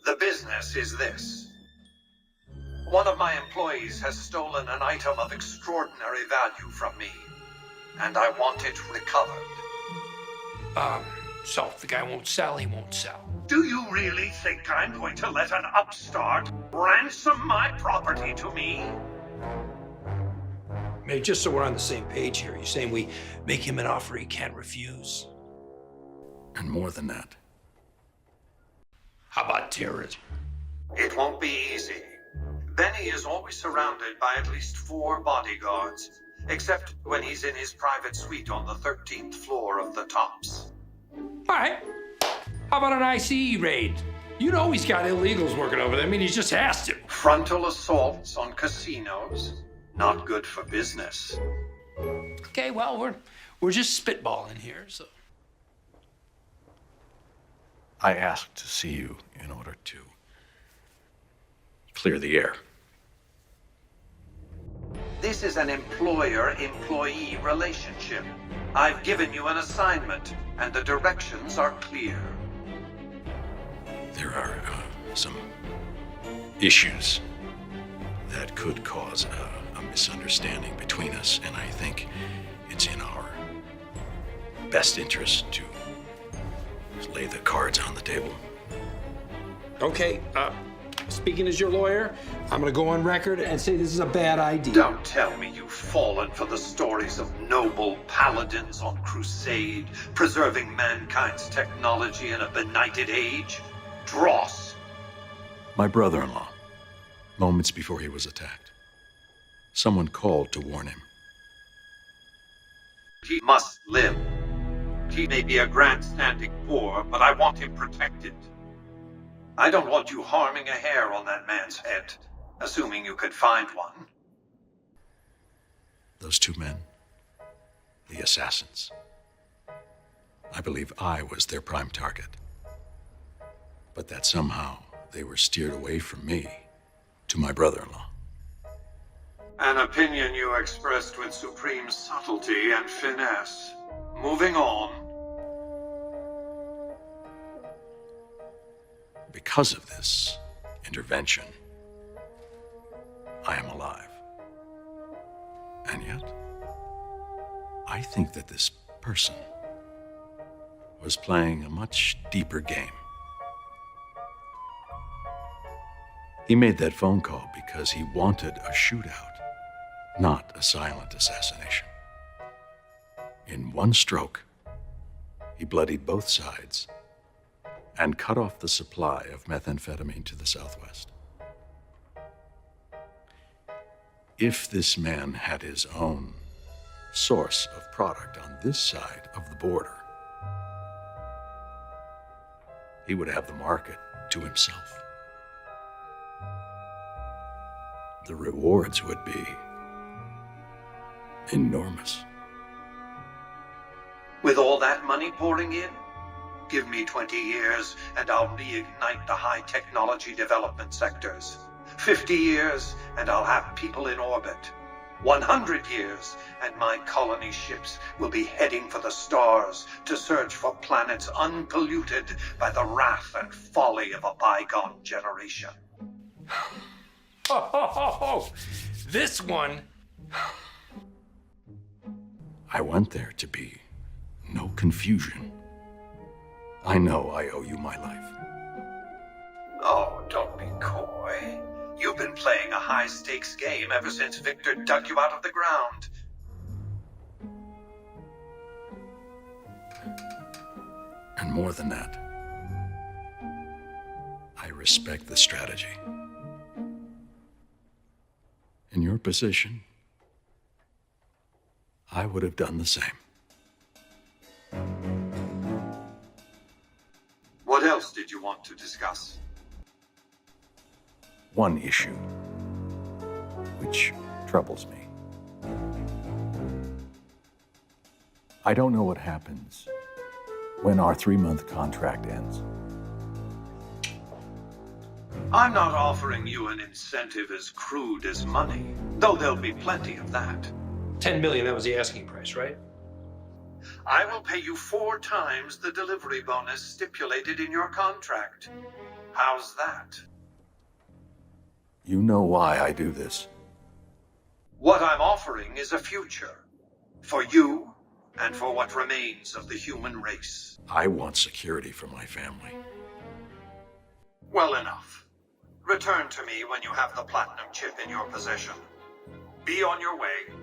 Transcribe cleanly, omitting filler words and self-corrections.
The business is this. One of my employees has stolen an item of extraordinary value from me, and I want it recovered. So if the guy won't sell, he won't sell. Do you really think I'm going to let an upstart ransom my property to me? Hey, just so we're on the same page here, you're saying we make him an offer he can't refuse? And more than that. How about terrorism? It won't be easy. Benny is always surrounded by at least 4 bodyguards, except when he's in his private suite on the 13th floor of the Tops. All right. How about an ICE raid? You know he's got illegals working over there. I mean, he just has to. Frontal assaults on casinos? Not good for business. Okay, well, we're just spitballing here, so. I asked to see you in order to clear the air. This is an employer-employee relationship. I've given you an assignment, and the directions are clear. There are some issues that could cause a misunderstanding between us, and I think it's in our best interest to lay the cards on the table. Okay, speaking as your lawyer, I'm gonna go on record and say this is a bad idea. Don't tell me you've fallen for the stories of noble paladins on crusade, preserving mankind's technology in a benighted age. Dross. My brother-in-law, moments before he was attacked, someone called to warn him. He must live. He may be a grandstanding boor, but I want him protected. I don't want you harming a hair on that man's head, assuming you could find one. Those 2 men, the assassins. I believe I was their prime target. But that somehow they were steered away from me to my brother-in-law. An opinion you expressed with supreme subtlety and finesse. Moving on. Because of this intervention, I am alive. And yet, I think that this person was playing a much deeper game. He made that phone call because he wanted a shootout, not a silent assassination. In one stroke, he bloodied both sides and cut off the supply of methamphetamine to the southwest. If this man had his own source of product on this side of the border, he would have the market to himself. The rewards would be enormous. With all that money pouring in, give me 20 years and I'll reignite the high technology development sectors. 50 years and I'll have people in orbit. 100 years and my colony ships will be heading for the stars to search for planets unpolluted by the wrath and folly of a bygone generation. This one. I went there to be no confusion. I know I owe you my life. Oh, don't be coy. You've been playing a high-stakes game ever since Victor dug you out of the ground. And more than that, I respect the strategy. In your position, I would have done the same. What else did you want to discuss? One issue, which troubles me. I don't know what happens when our 3-month contract ends. I'm not offering you an incentive as crude as money, though there'll be plenty of that. 10 million, that was the asking price, right? I will pay you 4 times the delivery bonus stipulated in your contract. How's that? You know why I do this. What I'm offering is a future. For you, and for what remains of the human race. I want security for my family. Well enough. Return to me when you have the platinum chip in your possession. Be on your way.